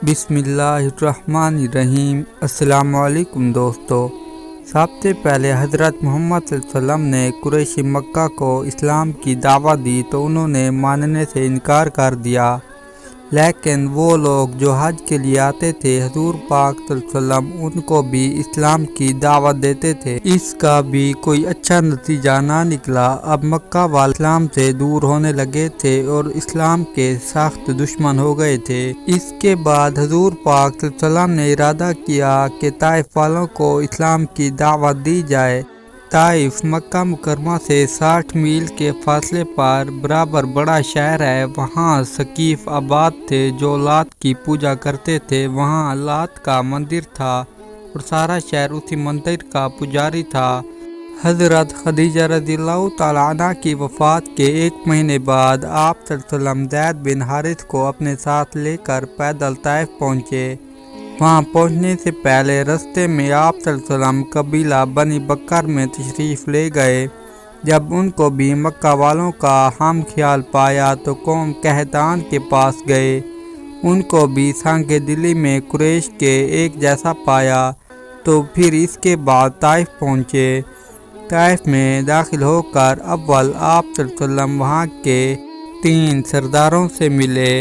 بسم اللہ الرحمن الرحیم۔ السلام علیکم دوستو۔ سب سے پہلے حضرت محمد صلی اللہ علیہ وسلم نے قریش مکہ کو اسلام کی دعوت دی تو انہوں نے ماننے سے انکار کر دیا، لیکن وہ لوگ جو حج کے لیے آتے تھے حضور پاک صلی اللہ علیہ وسلم ان کو بھی اسلام کی دعوت دیتے تھے۔ اس کا بھی کوئی اچھا نتیجہ نہ نکلا۔ اب مکہ والے اسلام سے دور ہونے لگے تھے اور اسلام کے سخت دشمن ہو گئے تھے۔ اس کے بعد حضور پاک صلی اللہ علیہ وسلم نے ارادہ کیا کہ طائف والوں کو اسلام کی دعوت دی جائے۔ طائف مکہ مکرمہ سے 60 میل کے فاصلے پر برابر بڑا شہر ہے۔ وہاں ثقیف آباد تھے جو لات کی پوجا کرتے تھے۔ وہاں لات کا مندر تھا اور سارا شہر اسی مندر کا پجاری تھا۔ حضرت خدیجہ رضی اللہ تعالی عنہ کی وفات کے 1 مہینے بعد آپ صلی اللہ علیہ وسلم زید بن حارث کو اپنے ساتھ لے کر پیدل طائف پہنچے۔ وہاں پہنچنے سے پہلے رستے میں آپ صلی اللہ علیہ وسلم قبیلہ بنی بکر میں تشریف لے گئے۔ جب ان کو بھی مکہ والوں کا ہم خیال پایا تو قوم قحطان کے پاس گئے۔ ان کو بھی سنگ دلی میں قریش کے ایک جیسا پایا تو پھر اس کے بعد طائف پہنچے۔ طائف میں داخل ہو کر اول آپ صلی اللہ علیہ وسلم وہاں کے 3 سرداروں سے ملے۔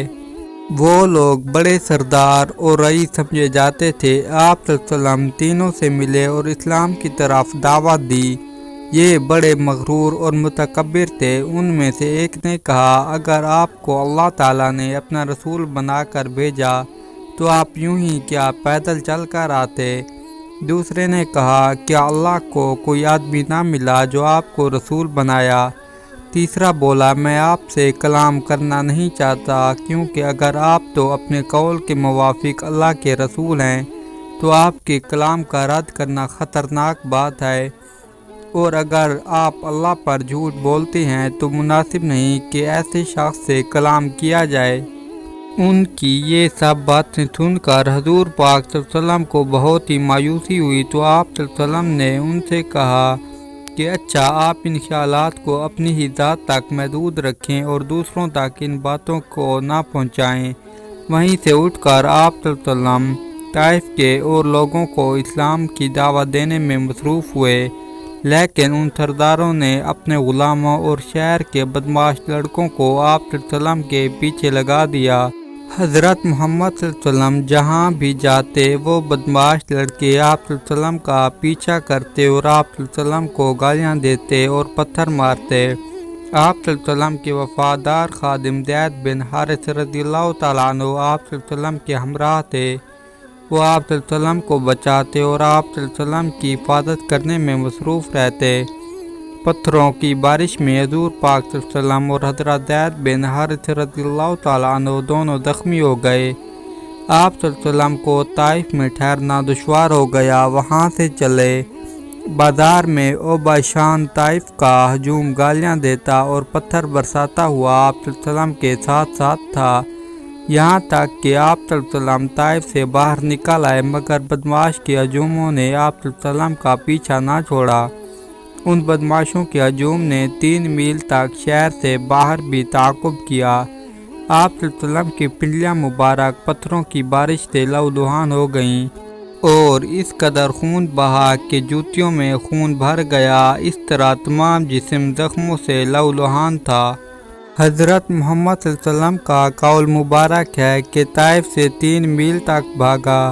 وہ لوگ بڑے سردار اور رئیس سمجھے جاتے تھے۔ آپ صلی اللہ علیہ وسلم تینوں سے ملے اور اسلام کی طرف دعوت دی۔ یہ بڑے مغرور اور متکبر تھے۔ ان میں سے ایک نے کہا، اگر آپ کو اللہ تعالیٰ نے اپنا رسول بنا کر بھیجا تو آپ یوں ہی کیا پیدل چل کر آتے؟ دوسرے نے کہا، کیا اللہ کو کوئی آدمی نہ ملا جو آپ کو رسول بنایا؟ تیسرا بولا، میں آپ سے کلام کرنا نہیں چاہتا، کیونکہ اگر آپ تو اپنے قول کے موافق اللہ کے رسول ہیں تو آپ کے کلام کا رد کرنا خطرناک بات ہے، اور اگر آپ اللہ پر جھوٹ بولتے ہیں تو مناسب نہیں کہ ایسے شخص سے کلام کیا جائے۔ ان کی یہ سب باتیں سن کر حضور پاک صلی اللہ علیہ وسلم کو بہت ہی مایوسی ہوئی تو آپ صلی اللہ علیہ وسلم نے ان سے کہا کہ اچھا، آپ ان خیالات کو اپنی ہی ذات تک محدود رکھیں اور دوسروں تک ان باتوں کو نہ پہنچائیں۔ وہیں سے اٹھ کر آپ صلی اللہ علیہ وسلم طائف کے اور لوگوں کو اسلام کی دعوت دینے میں مصروف ہوئے، لیکن ان سرداروں نے اپنے غلاموں اور شہر کے بدمعاش لڑکوں کو آپ صلی اللہ علیہ وسلم کے پیچھے لگا دیا۔ حضرت محمد صلی اللہ علیہ وسلم جہاں بھی جاتے وہ بدمعاش لڑکے آپ صلی اللہ علیہ وسلم کا پیچھا کرتے اور آپ صلی اللہ علیہ وسلم کو گالیاں دیتے اور پتھر مارتے۔ آپ صلی اللہ علیہ وسلم کے وفادار خادم زید بن حارث رضی اللہ تعالیٰ عنہ آپ صلی اللہ علیہ وسلم کے ہمراہ تھے۔ وہ آپ صلی اللہ علیہ وسلم کو بچاتے اور آپ صلی اللہ علیہ وسلم کی حفاظت کرنے میں مصروف رہتے۔ پتھروں کی بارش میں حضور پاک صلی اللہ علیہ وسلم اور حضرت زید بن حارث رضی اللہ تعالیٰ عنہ دونوں زخمی ہو گئے۔ آپ صلی اللہ علیہ وسلم کو طائف میں ٹھہرنا دشوار ہو گیا۔ وہاں سے چلے۔ بازار میں اوباشان طائف کا ہجوم گالیاں دیتا اور پتھر برساتا ہوا آپ صلی اللہ علیہ وسلم کے ساتھ ساتھ تھا، یہاں تک کہ آپ صلی اللہ علیہ وسلم طائف سے باہر نکل آئے، مگر بدمعاش کے ہجوموں نے آپ صلی اللہ علیہ وسلم کا پیچھا نہ چھوڑا۔ ان بدمعاشوں کے ہجوم نے 3 میل تک شہر سے باہر بھی تعاقب کیا۔ آپ صلی اللہ علیہ وسلم کی پنڈلیاں مبارک پتھروں کی بارش سے لہولہان ہو گئیں اور اس قدر خون بہا کہ جوتیوں میں خون بھر گیا۔ اس طرح تمام جسم زخموں سے لہولہان تھا۔ حضرت محمد صلی اللہ علیہ وسلم کا قول مبارک ہے کہ طائف سے 3 میل تک بھاگا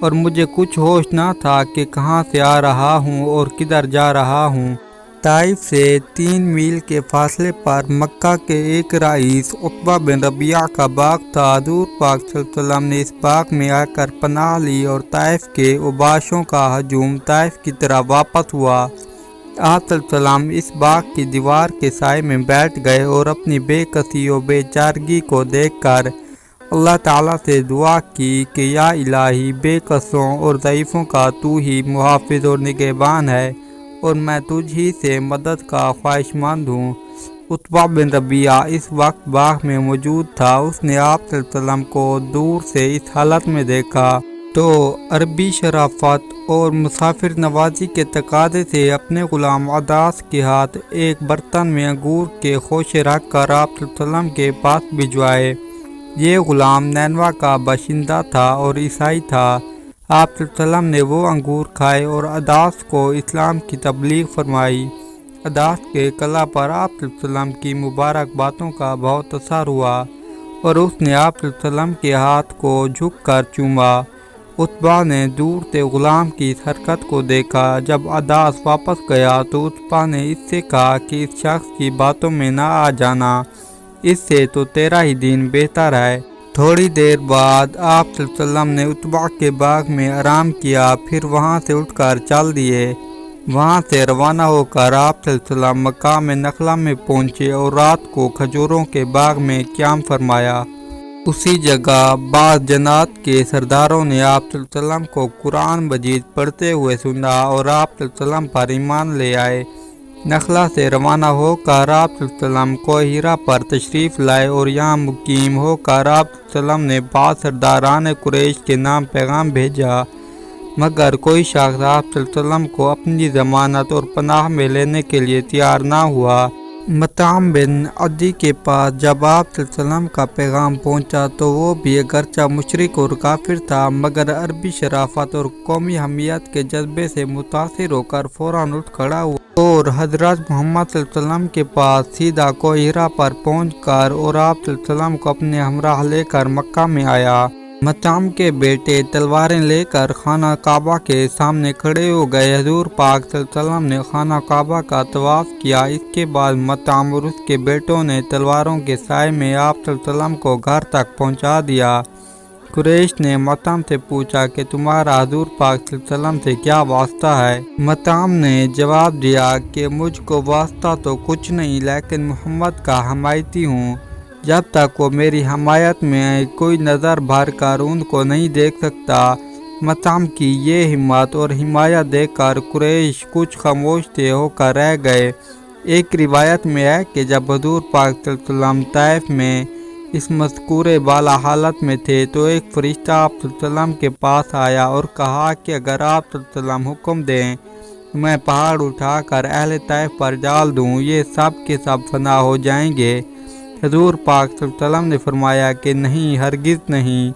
اور مجھے کچھ ہوش نہ تھا کہ کہاں سے آ رہا ہوں اور کدھر جا رہا ہوں۔ طائف سے 3 میل کے فاصلے پر مکہ کے ایک رئیس عتبہ بن ربیعہ کا باغ تھا۔ حضور پاک صلی اللہ علیہ وسلم نے اس باغ میں آ کر پناہ لی اور طائف کے اوباشوں کا ہجوم طائف کی طرف واپس ہوا۔ آپ صلی اللہ علیہ وسلم اس باغ کی دیوار کے سائے میں بیٹھ گئے اور اپنی بے کسی و بے چارگی کو دیکھ کر اللہ تعالیٰ سے دعا کی کہ یا الہی، بے کسوں اور ضعیفوں کا تو ہی محافظ اور نگہبان ہے اور میں تجھ ہی سے مدد کا خواہش مند ہوں۔ عتبہ بن ربیعہ اس وقت باغ میں موجود تھا۔ اس نے آپ صلی اللہ علیہ وسلم کو دور سے اس حالت میں دیکھا تو عربی شرافت اور مسافر نوازی کے تقاضے سے اپنے غلام عداس کے ہاتھ ایک برتن میں انگور کے خوشے رکھ کر آپ صلی اللہ علیہ وسلم کے پاس بھجوائے۔ یہ غلام نینوا کا باشندہ تھا اور عیسائی تھا۔ آپ صلی اللہ علیہ وسلم نے وہ انگور کھائے اور عداس کو اسلام کی تبلیغ فرمائی۔ عداس کے قلعہ پر آپ صلی اللہ علیہ وسلم کی مبارک باتوں کا بہت اثر ہوا اور اس نے آپ صلی اللہ علیہ وسلم کے ہاتھ کو جھک کر چوما۔ عتبہ نے دور سے غلام کی اس حرکت کو دیکھا۔ جب عداس واپس گیا تو عتبہ نے اس سے کہا کہ اس شخص کی باتوں میں نہ آ جانا، اس سے تو تیرا ہی دین بہتر ہے۔ تھوڑی دیر بعد آپ صلی اللہ علیہ وسلم نے عتبہ کے باغ میں آرام کیا، پھر وہاں سے اٹھ کر چل دیے۔ وہاں سے روانہ ہو کر آپ صلی اللہ علیہ وسلم مقام نخلا میں پہنچے اور رات کو کھجوروں کے باغ میں قیام فرمایا۔ اسی جگہ بعض جنات کے سرداروں نے آپ صلی اللہ علیہ وسلم کو قرآن مجید پڑھتے ہوئے سنا اور آپ صلی اللہ علیہ وسلم پر ایمان لے آئے۔ نخلا سے روانہ ہو کر آپ صلی اللہ علیہ وسلم کوہ ہیرا پر تشریف لائے اور یہاں مقیم ہو کر آپ صلی اللہ علیہ وسلم نے بعض سرداران قریش کے نام پیغام بھیجا، مگر کوئی شخص آپ صلی اللہ علیہ وسلم کو اپنی ضمانت اور پناہ میں لینے کے لیے تیار نہ ہوا۔ مطعم بن عدی کے پاس جب آپ صلی اللہ علیہ وسلم کا پیغام پہنچا تو وہ بھی اگرچہ مشرک اور کافر تھا، مگر عربی شرافت اور قومی حمیت کے جذبے سے متاثر ہو کر فوراً اٹھ کھڑا ہوا اور حضرت محمد صلی اللہ علیہ وسلم کے پاس سیدھا کوہ ہیرا پر پہنچ کر اور آپ صلی اللہ علیہ وسلم کو اپنے ہمراہ لے کر مکہ میں آیا۔ مطعم کے بیٹے تلواریں لے کر خانہ کعبہ کے سامنے کھڑے ہو گئے۔ حضور پاک صلی اللہ علیہ وسلم نے خانہ کعبہ کا طواف کیا۔ اس کے بعد مطعم اور اس کے بیٹوں نے تلواروں کے سائے میں آپ صلی اللہ علیہ وسلم کو گھر تک پہنچا دیا۔ قریش نے مطعم سے پوچھا کہ تمہارا حضور پاک صلی اللہ علیہ وسلم سے کیا واسطہ ہے؟ مطعم نے جواب دیا کہ مجھ کو واسطہ تو کچھ نہیں، لیکن محمد کا حمایتی ہوں۔ جب تک وہ میری حمایت میں کوئی نظر بھر کر ان کو نہیں دیکھ سکتا۔ مطعم کی یہ ہمت اور حمایت دیکھ کر قریش کچھ خاموش سے ہو کر رہ گئے۔ ایک روایت میں ہے کہ جب حضور پاک صلی اللہ علیہ وسلم طائف میں اس مذکورے بالا حالت میں تھے تو ایک فرشتہ آپ صلی اللہ علیہ وسلم کے پاس آیا اور کہا کہ اگر آپ صلی اللہ علیہ وسلم حکم دیں میں پہاڑ اٹھا کر اہل طائف پر ڈال دوں، یہ سب کے سب فنا ہو جائیں گے۔ حضور پاک صلی اللہ علیہ وسلم نے فرمایا کہ نہیں، ہرگز نہیں،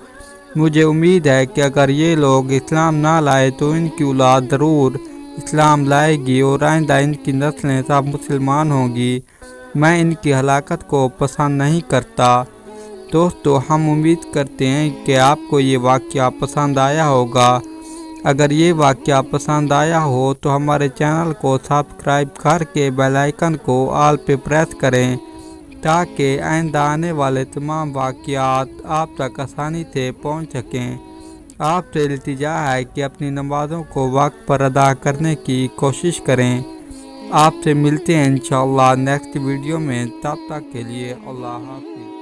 مجھے امید ہے کہ اگر یہ لوگ اسلام نہ لائے تو ان کی اولاد ضرور اسلام لائے گی اور آئندہ ان کی نسلیں سب مسلمان ہوں گی۔ میں ان کی ہلاکت کو پسند نہیں کرتا۔ دوستو، ہم امید کرتے ہیں کہ آپ کو یہ واقعہ پسند آیا ہوگا۔ اگر یہ واقعہ پسند آیا ہو تو ہمارے چینل کو سبسکرائب کر کے بیل آئیکن کو آل پہ پریس کریں تاکہ آئندہ آنے والے تمام واقعات آپ تک آسانی سے پہنچ سکیں۔ آپ سے التجا ہے کہ اپنی نمازوں کو وقت پر ادا کرنے کی کوشش کریں۔ آپ سے ملتے ہیں انشاءاللہ نیکسٹ ویڈیو میں، تب تک کے لیے اللہ حافظ۔